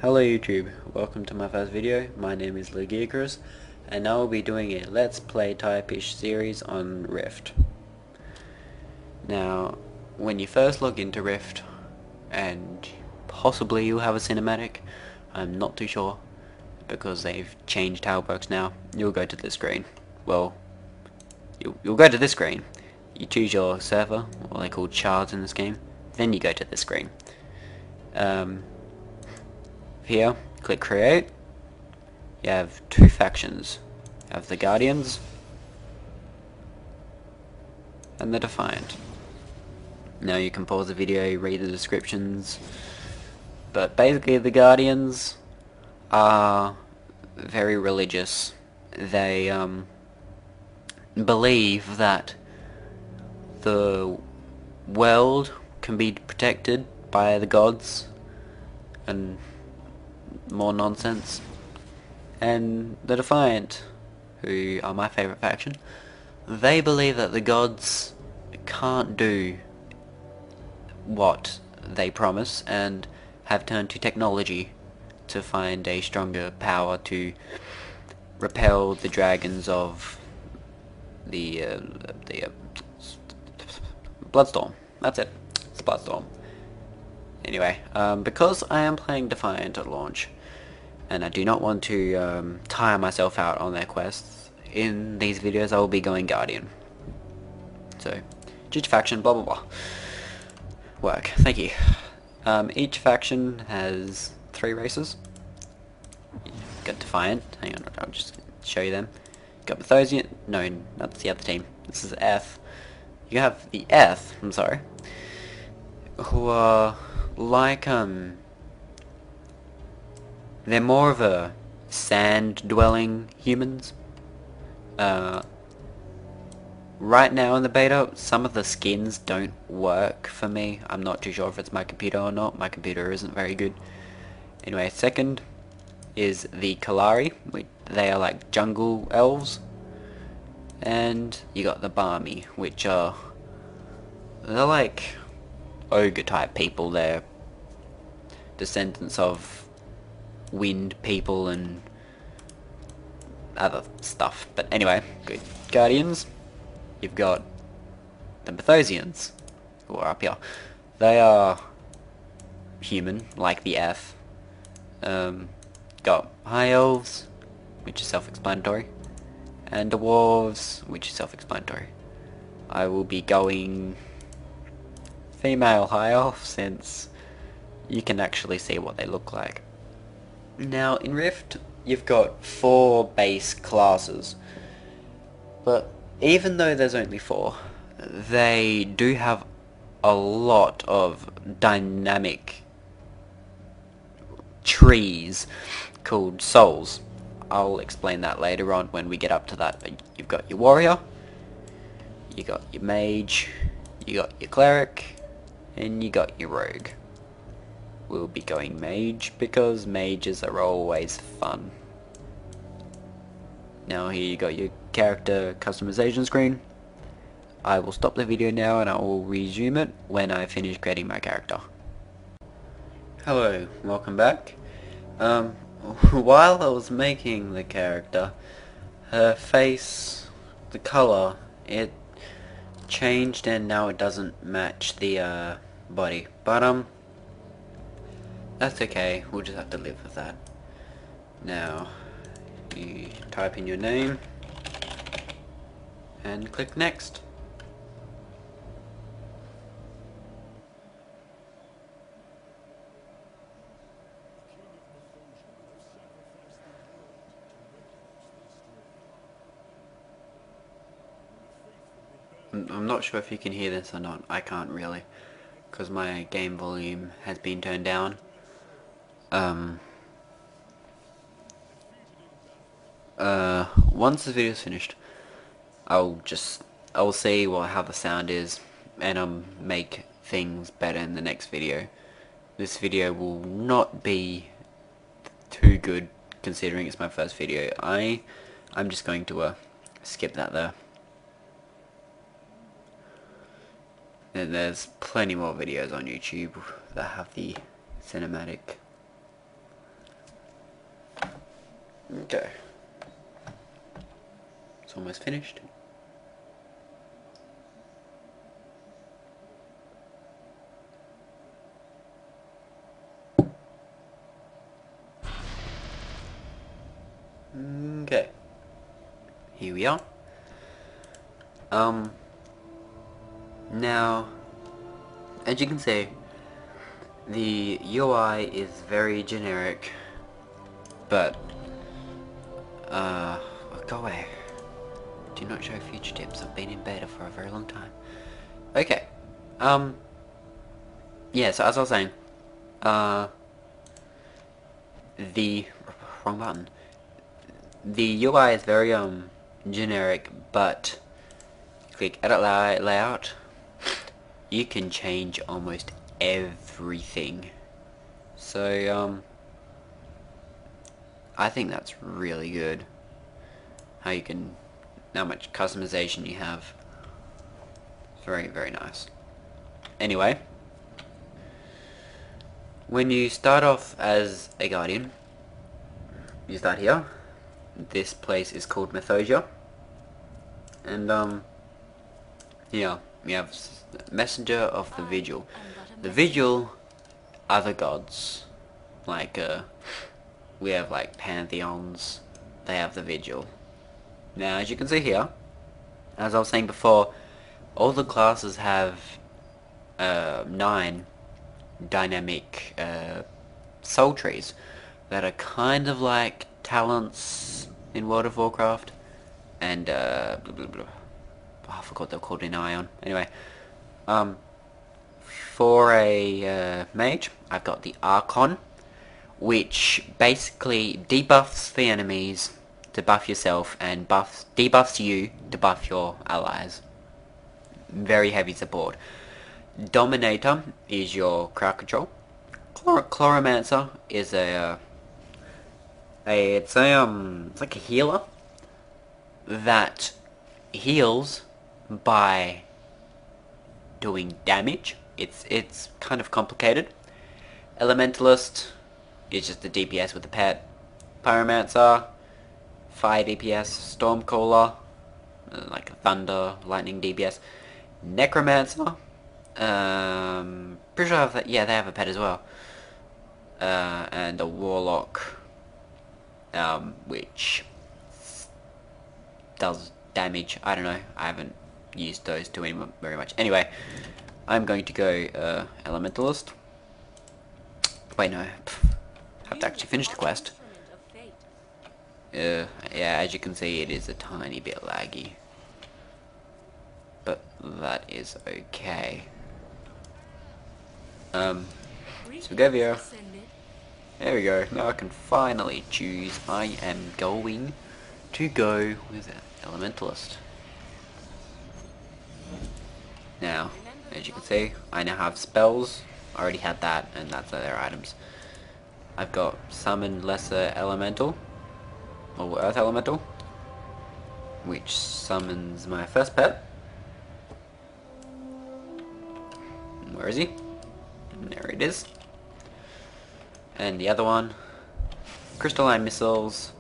Hello YouTube, welcome to my first video. My name is Lagicrus and I will be doing a Let's Play type-ish series on Rift. Now, when you first log into Rift, and possibly you'll have a cinematic, I'm not too sure, because they've changed how it works now, you'll go to this screen. Well, you'll go to this screen. You choose your server, what they call shards in this game, then you go to this screen. Here, click create. You have two factions. You have the Guardians and the Defiant. Now you can pause the video, read the descriptions, but basically the Guardians are very religious. They believe that the world can be protected by the gods and more nonsense. And the Defiant, who are my favourite faction, they believe that the gods can't do what they promise and have turned to technology to find a stronger power to repel the dragons of the Bloodstorm. That's it. It's Bloodstorm. Anyway, because I am playing Defiant at launch, and I do not want to tire myself out on their quests, in these videos I will be going Guardian. So, each faction, blah blah blah. Work. Thank you. Each faction has 3 races. You've got Defiant. Hang on, I'll just show you them. You've got Mathosian. No, that's the other team. This is F. You have the F, I'm sorry, who are like, they're more of a sand-dwelling humans. Right now in the beta, some of the skins don't work for me. I'm not too sure if it's my computer or not. My computer isn't very good. Anyway, second is the Kalari. They are like jungle elves. And you got the Barmy, which are, they're like ogre type people. They're descendants of wind people and other stuff. But anyway, good. Guardians, you've got the Mathosians, who are up here. They are human, like the F. Got High Elves, which is self-explanatory, and Dwarves, which is self-explanatory. I will be going female High Elf, since you can actually see what they look like. Now, in Rift, you've got 4 base classes, but even though there's only 4, they do have a lot of dynamic trees called souls. I'll explain that later on when we get up to that. But you've got your warrior, you got your mage, you got your cleric, and you got your rogue. We'll be going mage because mages are always fun. Now here you got your character customization screen. I will stop the video now and I will resume it when I finish creating my character. Hello, welcome back. While I was making the character, her face, the colour, it changed and now it doesn't match the body. But that's okay, we'll just have to live with that. Now, you type in your name and click next. I'm not sure if you can hear this or not. I can't really, because my game volume has been turned down. Once the video is finished, I'll see how the sound is, and make things better in the next video. This video will not be too good considering it's my first video. I'm just going to skip that there. And there's plenty more videos on YouTube that have the cinematic. Okay. It's almost finished. Okay. Here we are. Now, as you can see, the UI is very generic, but, go away. Do not show future tips. I've been in beta for a very long time. Okay. Yeah, so as I was saying, the wrong button. The UI is very generic, but click edit layout, you can change almost everything. So I think that's really good. How much customization you have. It's very, very nice. Anyway, when you start off as a guardian, you start here. This place is called Mythosia, and yeah, we have Messenger of the Vigil. The Vigil are the gods. Like we have like pantheons. They have the Vigil. Now, as you can see here, as I was saying before, all the classes have 9 dynamic soul trees that are kind of like talents in World of Warcraft, and blah, blah, blah. Oh, I forgot they're called in Ion. Anyway, for a mage, I've got the Archon, which basically debuffs the enemies to buff yourself, and debuffs you to buff your allies. Very heavy support. Dominator is your crowd control. Chloromancer is it's like a healer that heals by doing damage. It's kind of complicated. Elementalist is just a DPS with a pet. Pyromancer, fire DPS. Stormcaller, like a thunder, lightning DPS. Necromancer, pretty sure they have a pet as well. And a warlock, which does damage. I don't know. I haven't used those two very much. Anyway, I'm going to go Elementalist. Wait, no. I have to actually finish the quest. Yeah, as you can see, it is a tiny bit laggy. But that is okay. So we go here. There we go. Now I can finally choose. I am going to go with Elementalist. Now, as you can see, I now have spells. I already had that, and that's their items. I've got Summon Lesser Elemental, or Earth Elemental, which summons my first pet. Where is he? There it is. And the other one, Crystalline Missiles,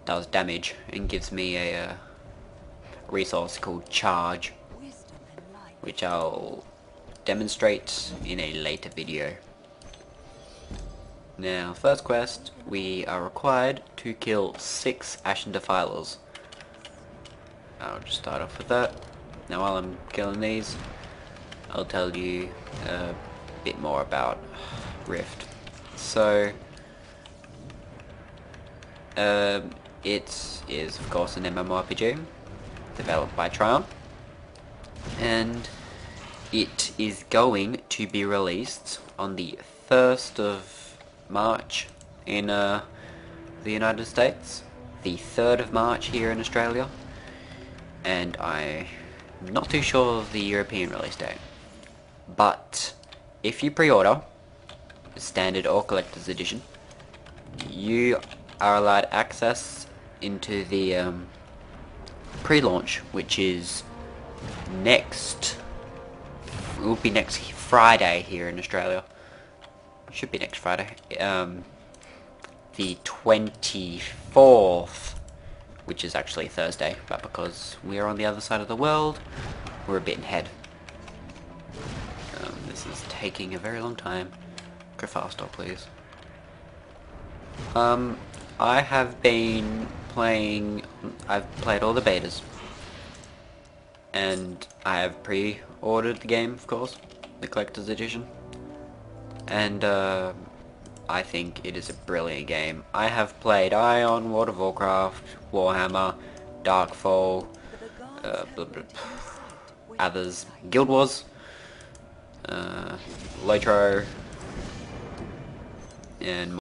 does damage and gives me a resource called Charge, which I'll demonstrate in a later video. Now, first quest, we are required to kill 6 Ashen Defilers. I'll just start off with that. Now, while I'm killing these, I'll tell you a bit more about Rift. So, it is of course an MMORPG developed by Triumph, and it is going to be released on the 1st of March in the United States, the 3rd of March here in Australia, and I'm not too sure of the European release date. But if you pre-order standard or collector's edition, you are allowed access into the pre-launch, which is it will be next Friday here in Australia. Should be next Friday. the 24th, which is actually Thursday, but because we're on the other side of the world, we're a bit ahead. This is taking a very long time. Go faster, please. I have been playing, I've played all the betas, and I have pre-ordered the game, of course, the collector's edition, and I think it is a brilliant game. I have played Ion, World of Warcraft, Warhammer, Darkfall, others, Guild Wars, Lotro, and